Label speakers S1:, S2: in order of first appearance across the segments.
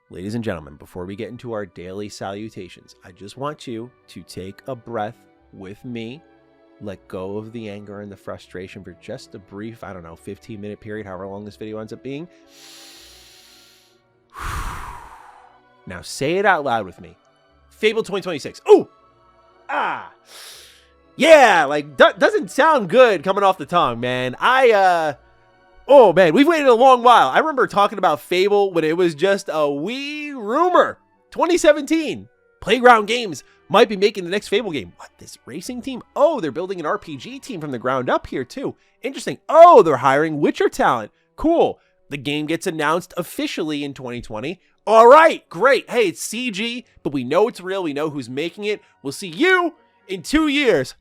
S1: Ladies and gentlemen, before we get into our daily salutations, I just want you to take a breath with me, let go of the anger and the frustration for just a brief, 15-minute period, however long this video ends up being. Now say it out loud with me. Fable 2026. Ooh! Ah! Yeah, doesn't sound good coming off the tongue, man. Oh man, we've waited a long while. I remember talking about Fable when it was just a wee rumor. 2017. Playground Games might be making the next Fable game. What, this racing team? Oh, they're building an RPG team from the ground up here too. Interesting. Oh, they're hiring Witcher talent. Cool. The game gets announced officially in 2020. All right, great. Hey, it's CG, but we know it's real. We know who's making it. We'll see you in 2 years.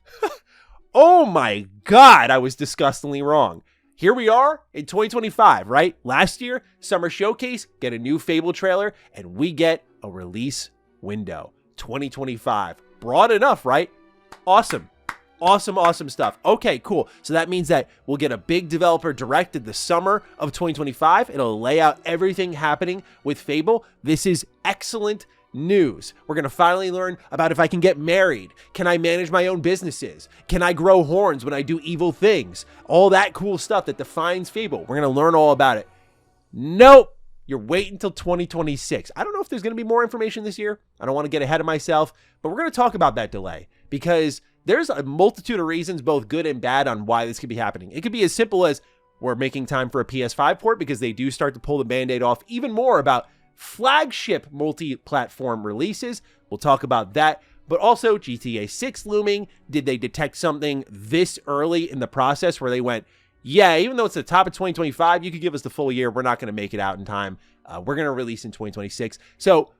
S1: Oh my God, I was disgustingly wrong. Here we are in 2025, right? Last year, Summer Showcase, get a new Fable trailer, and we get a release window. 2025. Broad enough, right? Awesome. Awesome stuff. Okay, cool. So that means that we'll get a big developer direct in the summer of 2025. It'll lay out everything happening with Fable. This is excellent news. We're going to finally learn about if I can get married. Can I manage my own businesses? Can I grow horns when I do evil things? All that cool stuff that defines Fable. We're going to learn all about it. Nope. You're waiting until 2026. I don't know if there's going to be more information this year. I don't want to get ahead of myself, but we're going to talk about that delay because there's a multitude of reasons, both good and bad, on why this could be happening. It could be as simple as we're making time for a PS5 port because they do start to pull the Band-Aid off even more about flagship multi-platform releases. We'll talk about that, but also GTA 6 looming. Did they detect something this early in the process where they went, yeah, even though it's the top of 2025, you could give us the full year. We're not going to make it out in time. We're going to release in 2026. So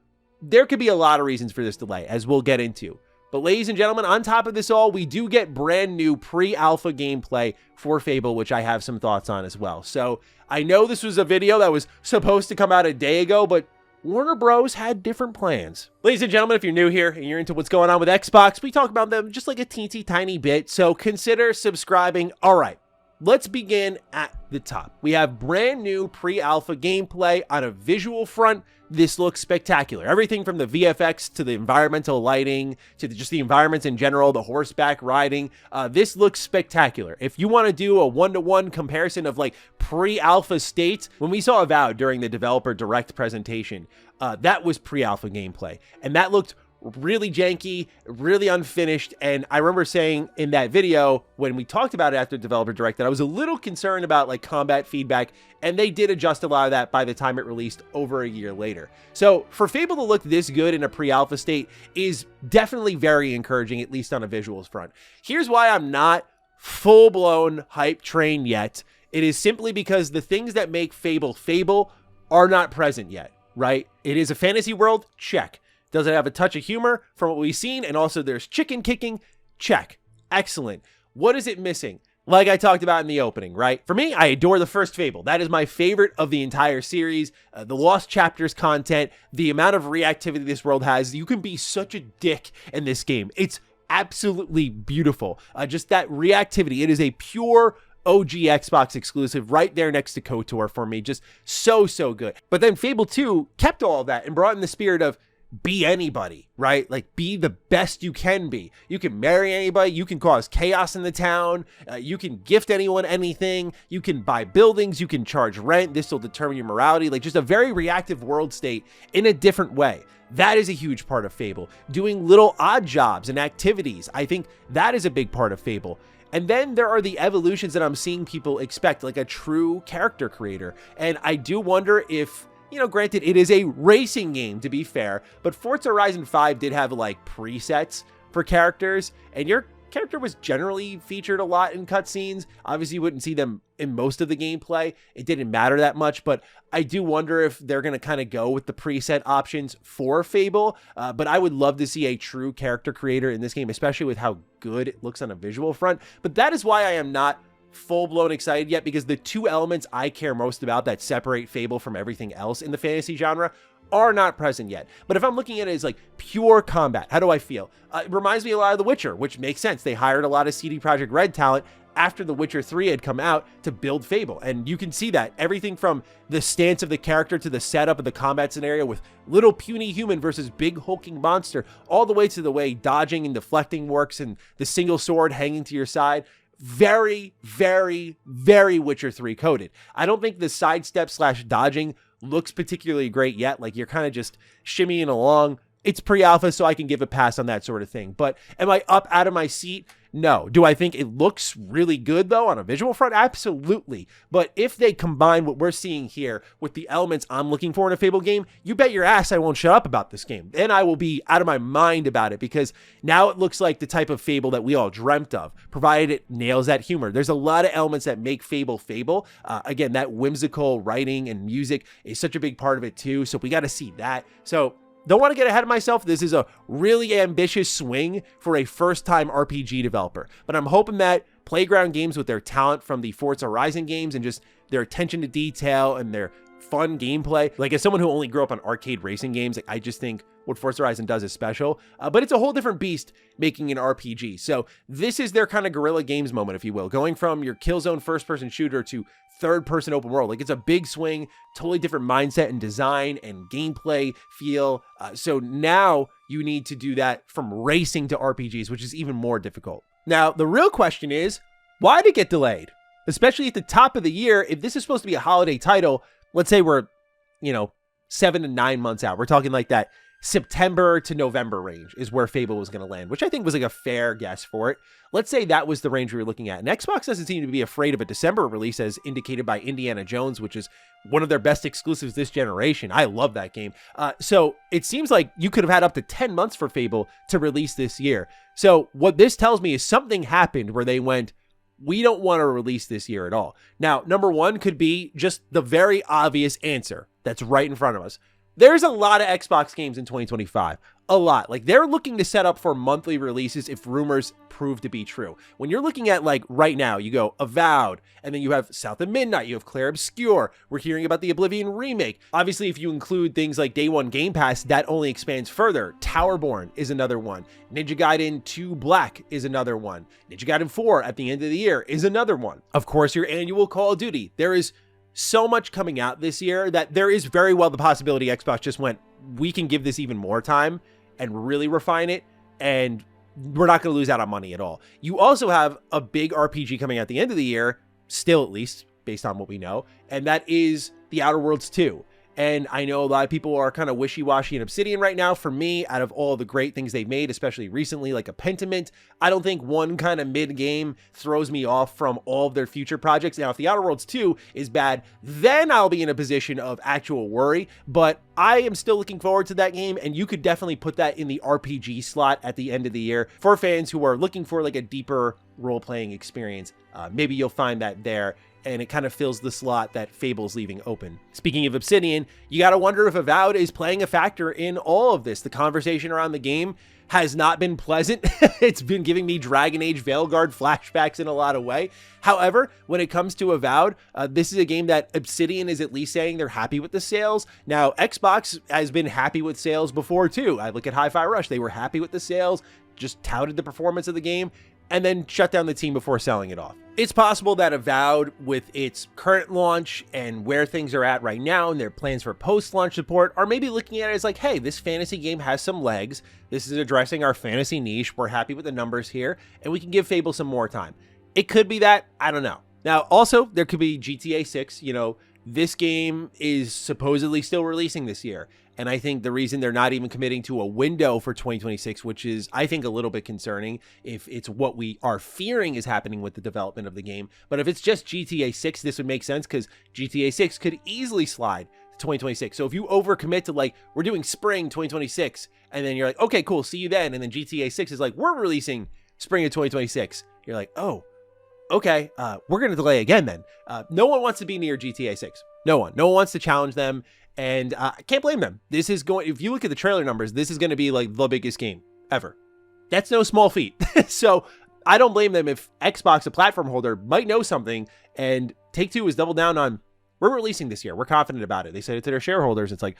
S1: there could be a lot of reasons for this delay, as we'll get into. But ladies and gentlemen, on top of this all, we do get brand new pre-alpha gameplay for Fable, which I have some thoughts on as well. So I know this was a video that was supposed to come out a day ago, but Warner Bros. Had different plans. Ladies and gentlemen, if you're new here and you're into what's going on with Xbox, we talk about them just like a teensy tiny bit, so consider subscribing. All right, let's begin at the top. We have brand new pre-alpha gameplay on a visual front. This looks spectacular. Everything from the VFX to the environmental lighting to just the environments in general, the horseback riding. This looks spectacular. If you want to do a one-to-one comparison of like pre-alpha states, when we saw Avowed during the developer direct presentation, that was pre-alpha gameplay. And that looked really janky, really unfinished. And I remember saying in that video when we talked about it after developer direct that I was a little concerned about like combat feedback, and they did adjust a lot of that by the time it released over a year later. So for Fable to look this good in a pre-alpha state is definitely very encouraging, at least on a visuals front. Here's why I'm not full-blown hype train yet. It is simply because the things that make Fable Fable are not present yet, right? It is a fantasy world, check. Does it have a touch of humor from what we've seen? And also there's chicken kicking? Check. Excellent. What is it missing? Like I talked about in the opening, right? For me, I adore the first Fable. That is my favorite of the entire series. The Lost Chapters content, the amount of reactivity this world has. You can be such a dick in this game. It's absolutely beautiful. Just that reactivity. It is a pure OG Xbox exclusive right there next to KOTOR for me. Just so good. But then Fable 2 kept all of that and brought in the spirit of be anybody, right? Like, be the best you can be. You can marry anybody. You can cause chaos in the town. You can gift anyone anything. You can buy buildings. You can charge rent. This will determine your morality. Like, just a very reactive world state in a different way. That is a huge part of Fable. Doing little odd jobs and activities. I think that is a big part of Fable. And then there are the evolutions that I'm seeing people expect, like a true character creator. And I do wonder if, you know, granted, it is a racing game, to be fair, but Forza Horizon 5 did have, like, presets for characters, and your character was generally featured a lot in cutscenes. Obviously, you wouldn't see them in most of the gameplay. It didn't matter that much, but I do wonder if they're going to kind of go with the preset options for Fable, but I would love to see a true character creator in this game, especially with how good it looks on a visual front. But that is why I am not full-blown excited yet, because the two elements I care most about that separate Fable from everything else in the fantasy genre are not present yet. But if I'm looking at it as like pure combat, how do I feel? It reminds me a lot of The Witcher, which makes sense. They hired a lot of CD Projekt Red talent after The Witcher 3 had come out to build Fable. And you can see that everything from the stance of the character to the setup of the combat scenario with little puny human versus big hulking monster, all the way to the way dodging and deflecting works and the single sword hanging to your side. Very, very, very Witcher 3 coded. I don't think the sidestep / dodging looks particularly great yet. Like, you're kind of just shimmying along. It's pre-alpha, so I can give a pass on that sort of thing. But am I up out of my seat? No. Do I think it looks really good, though, on a visual front? Absolutely. But if they combine what we're seeing here with the elements I'm looking for in a Fable game, you bet your ass I won't shut up about this game. Then I will be out of my mind about it, because now it looks like the type of Fable that we all dreamt of, provided it nails that humor. There's a lot of elements that make Fable Fable. Again, that whimsical writing and music is such a big part of it, too. So we got to see that. So don't want to get ahead of myself. This is a really ambitious swing for a first-time RPG developer. But I'm hoping that Playground Games, with their talent from the Forza Horizon games and just their attention to detail and their fun gameplay, like as someone who only grew up on arcade racing games, like I just think what Forza Horizon does is special. But it's a whole different beast making an RPG. So this is their kind of Guerrilla Games moment, if you will, going from your Killzone first-person shooter to third-person open world. Like, it's a big swing, totally different mindset and design and gameplay feel. So now you need to do that from racing to RPGs, which is even more difficult. Now, the real question is, why did it get delayed? Especially at the top of the year, if this is supposed to be a holiday title, let's say we're, 7 to 9 months out. We're talking like that September to November range is where Fable was going to land, which I think was like a fair guess for it. Let's say that was the range we were looking at. And Xbox doesn't seem to be afraid of a December release, as indicated by Indiana Jones, which is one of their best exclusives this generation. I love that game. So it seems like you could have had up to 10 months for Fable to release this year. So what this tells me is something happened where they went, we don't want to release this year at all. Now, number one could be just the very obvious answer that's right in front of us. There's a lot of Xbox games in 2025. A lot. Like, they're looking to set up for monthly releases if rumors prove to be true. When you're looking at, like, right now, you go Avowed, and then you have South of Midnight, you have Claire Obscure. We're hearing about the Oblivion remake. Obviously, if you include things like Day One Game Pass, that only expands further. Towerborn is another one. Ninja Gaiden 2 Black is another one. Ninja Gaiden 4 at the end of the year is another one. Of course, your annual Call of Duty. There is so much coming out this year that there is very well the possibility Xbox just went, we can give this even more time and really refine it, and we're not going to lose out on money at all. You also have a big RPG coming out at the end of the year, still at least, based on what we know, and that is The Outer Worlds 2. And I know a lot of people are kind of wishy-washy in Obsidian right now. For me, out of all the great things they've made, especially recently, like a Pentiment, I don't think one kind of mid-game throws me off from all of their future projects. Now, if The Outer Worlds 2 is bad, then I'll be in a position of actual worry. But I am still looking forward to that game, and you could definitely put that in the RPG slot at the end of the year for fans who are looking for like a deeper role-playing experience. Maybe you'll find that there, and it kind of fills the slot that Fable's leaving open. Speaking of Obsidian, you got to wonder if Avowed is playing a factor in all of this. The conversation around the game has not been pleasant. It's been giving me Dragon Age Veilguard flashbacks in a lot of way. However, when it comes to Avowed, this is a game that Obsidian is at least saying they're happy with the sales. Now, Xbox has been happy with sales before too. I look at Hi-Fi Rush. They were happy with the sales, just touted the performance of the game, and then shut down the team before selling it off. It's possible that Avowed, with its current launch and where things are at right now and their plans for post-launch support, are maybe looking at it as like, hey, this fantasy game has some legs. This is addressing our fantasy niche. We're happy with the numbers here, and we can give Fable some more time. It could be that. I don't know. Now, also, there could be GTA 6. This game is supposedly still releasing this year. And I think the reason they're not even committing to a window for 2026, which is, I think, a little bit concerning if it's what we are fearing is happening with the development of the game. But if it's just GTA 6, this would make sense, because GTA 6 could easily slide to 2026. So if you overcommit to like, we're doing spring 2026, and then you're like, okay, cool, see you then. And then GTA 6 is like, we're releasing spring of 2026. You're like, oh, okay, we're going to delay again then. No one wants to be near GTA 6. No one wants to challenge them. And I can't blame them. This is going, if you look at the trailer numbers, this is going to be like the biggest game ever. That's no small feat. So I don't blame them if Xbox, a platform holder, might know something, and Take-Two has doubled down on, we're releasing this year. We're confident about it. They said it to their shareholders. It's like,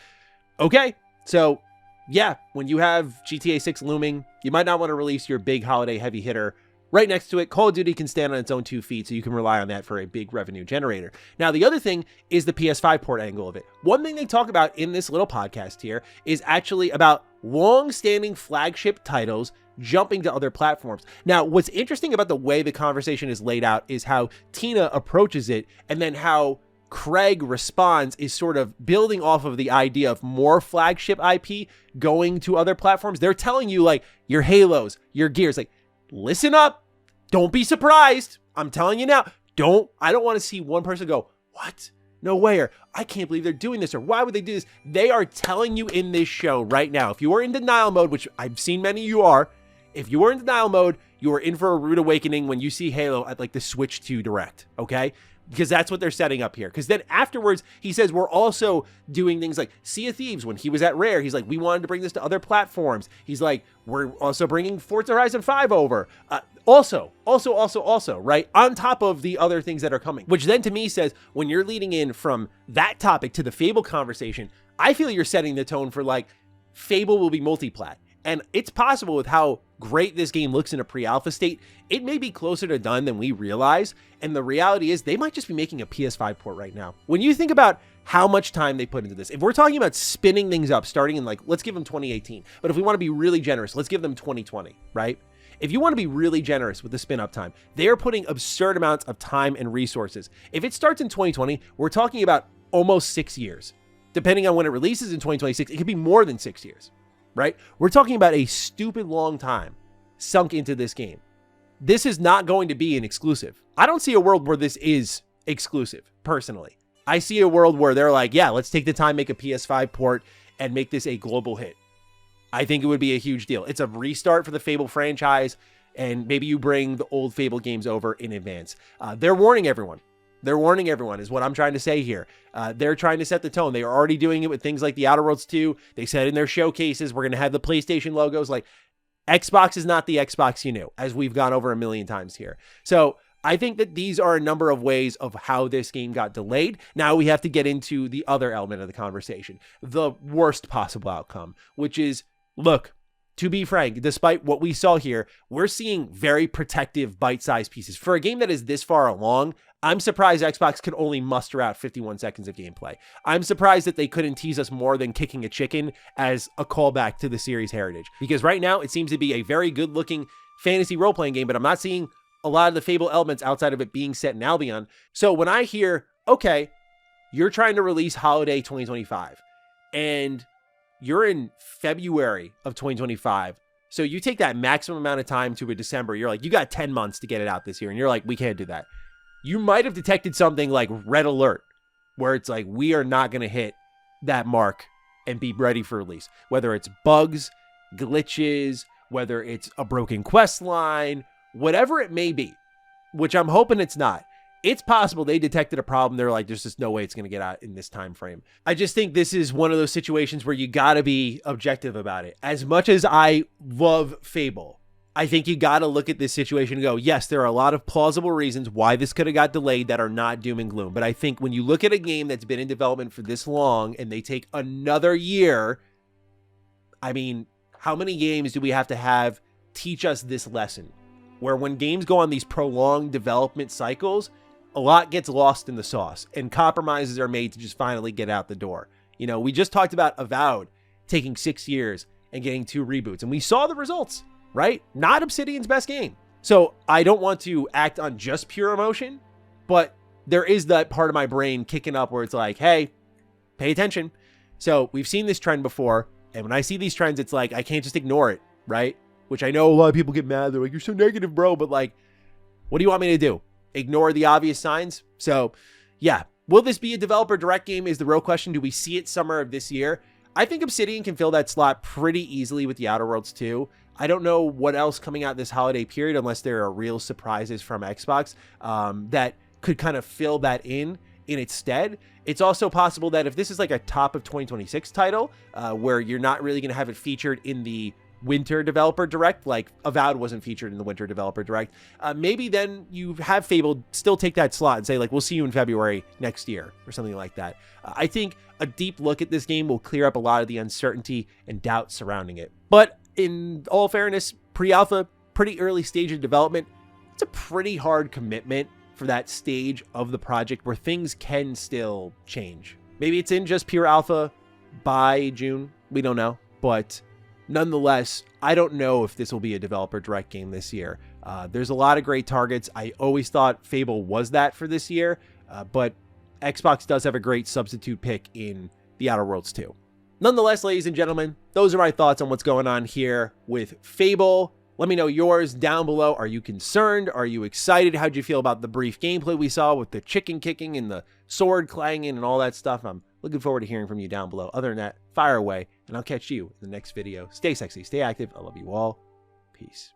S1: Okay, so yeah, when you have GTA 6 looming, you might not want to release your big holiday heavy hitter right next to it. Call of Duty can stand on its own 2 feet, so you can rely on that for a big revenue generator. Now, the other thing is the PS5 port angle of it. One thing they talk about in this little podcast here is actually about long-standing flagship titles jumping to other platforms. Now, what's interesting about the way the conversation is laid out is how Tina approaches it, and then how Craig responds is sort of building off of the idea of more flagship IP going to other platforms. They're telling you, like, your Halos, your Gears, like, listen up. Don't be surprised. I'm telling you now. I don't want to see one person go, what? No way. Or I can't believe they're doing this. Or why would they do this? They are telling you in this show right now. If you are in denial mode, which I've seen many of you are, if you are in denial mode, you are in for a rude awakening when you see Halo at like the Switch 2 Direct. Okay? Because that's what they're setting up here. Because then afterwards, he says, we're also doing things like Sea of Thieves. When he was at Rare, he's like, we wanted to bring this to other platforms. He's like, we're also bringing Forza Horizon 5 over. Also, right? On top of the other things that are coming. Which then to me says, when you're leading in from that topic to the Fable conversation, I feel you're setting the tone for like, Fable will be multi-plat. And it's possible with how great this game looks in a pre-alpha state, it may be closer to done than we realize. And the reality is they might just be making a PS5 port right now. When you think about how much time they put into this, if we're talking about spinning things up, starting in like, let's give them 2018. But if we want to be really generous, let's give them 2020, right? If you want to be really generous with the spin up time, they are putting absurd amounts of time and resources. If it starts in 2020, we're talking about almost 6 years. Depending on when it releases in 2026, it could be more than 6 years. Right? We're talking about a stupid long time sunk into this game. This is not going to be an exclusive. I don't see a world where this is exclusive, personally. I see a world where they're like, yeah, let's take the time, make a PS5 port, and make this a global hit. I think it would be a huge deal. It's a restart for the Fable franchise, and maybe you bring the old Fable games over in advance. They're warning everyone. They're warning everyone is what I'm trying to say here. They're trying to set the tone. They are already doing it with things like the Outer Worlds 2. They said in their showcases, we're going to have the PlayStation logos. Like, Xbox is not the Xbox you knew, as we've gone over a million times here. So I think that these are a number of ways of how this game got delayed. Now we have to get into the other element of the conversation, the worst possible outcome, which is, look, to be frank, despite what we saw here, we're seeing very protective bite-sized pieces. For a game that is this far along, I'm surprised Xbox could only muster out 51 seconds of gameplay. I'm surprised that they couldn't tease us more than kicking a chicken as a callback to the series' heritage. Because right now, it seems to be a very good-looking fantasy role-playing game, but I'm not seeing a lot of the Fable elements outside of it being set in Albion. So when I hear, okay, you're trying to release holiday 2025, and you're in February of 2025, so you take that maximum amount of time to a December, you're like, you got 10 months to get it out this year, and you're like, we can't do that. You might have detected something like red alert, where it's like, we are not going to hit that mark and be ready for release. Whether it's bugs, glitches, whether it's a broken quest line, whatever it may be, which I'm hoping it's not. It's possible they detected a problem. They're like, there's just no way it's going to get out in this time frame. I just think this is one of those situations where you got to be objective about it. As much as I love Fable, I think you got to look at this situation and go, yes, there are a lot of plausible reasons why this could have got delayed that are not doom and gloom. But I think when you look at a game that's been in development for this long and they take another year, I mean, how many games do we have to teach us this lesson? Where when games go on these prolonged development cycles, a lot gets lost in the sauce and compromises are made to just finally get out the door. You know, we just talked about Avowed taking 6 years and getting 2 reboots, and we saw the results. Right? Not Obsidian's best game. So I don't want to act on just pure emotion, but there is that part of my brain kicking up where it's like, hey, pay attention. So we've seen this trend before. And when I see these trends, it's like, I can't just ignore it. Right? Which I know a lot of people get mad. They're like, you're so negative, bro. But like, what do you want me to do? Ignore the obvious signs? So yeah, will this be a developer direct game is the real question. Do we see it summer of this year? I think Obsidian can fill that slot pretty easily with the Outer Worlds 2. I don't know what else coming out this holiday period, unless there are real surprises from Xbox that could kind of fill that in its stead. It's also possible that if this is like a top of 2026 title, where you're not really going to have it featured in the winter developer direct, like Avowed wasn't featured in the winter developer direct, maybe then you have Fable still take that slot and say, like, we'll see you in February next year or something like that. I think a deep look at this game will clear up a lot of the uncertainty and doubt surrounding it. But in all fairness, pre-alpha, pretty early stage of development, it's a pretty hard commitment for that stage of the project where things can still change. Maybe it's in just pure alpha by June, we don't know, but nonetheless, I don't know if this will be a developer direct game this year. There's a lot of great targets. I always thought Fable was that for this year, but Xbox does have a great substitute pick in The Outer Worlds 2. Nonetheless, ladies and gentlemen, those are my thoughts on what's going on here with Fable. Let me know yours down below. Are you concerned? Are you excited? How'd you feel about the brief gameplay we saw with the chicken kicking and the sword clanging and all that stuff? I'm looking forward to hearing from you down below. Other than that, fire away, and I'll catch you in the next video. Stay sexy, stay active. I love you all. Peace.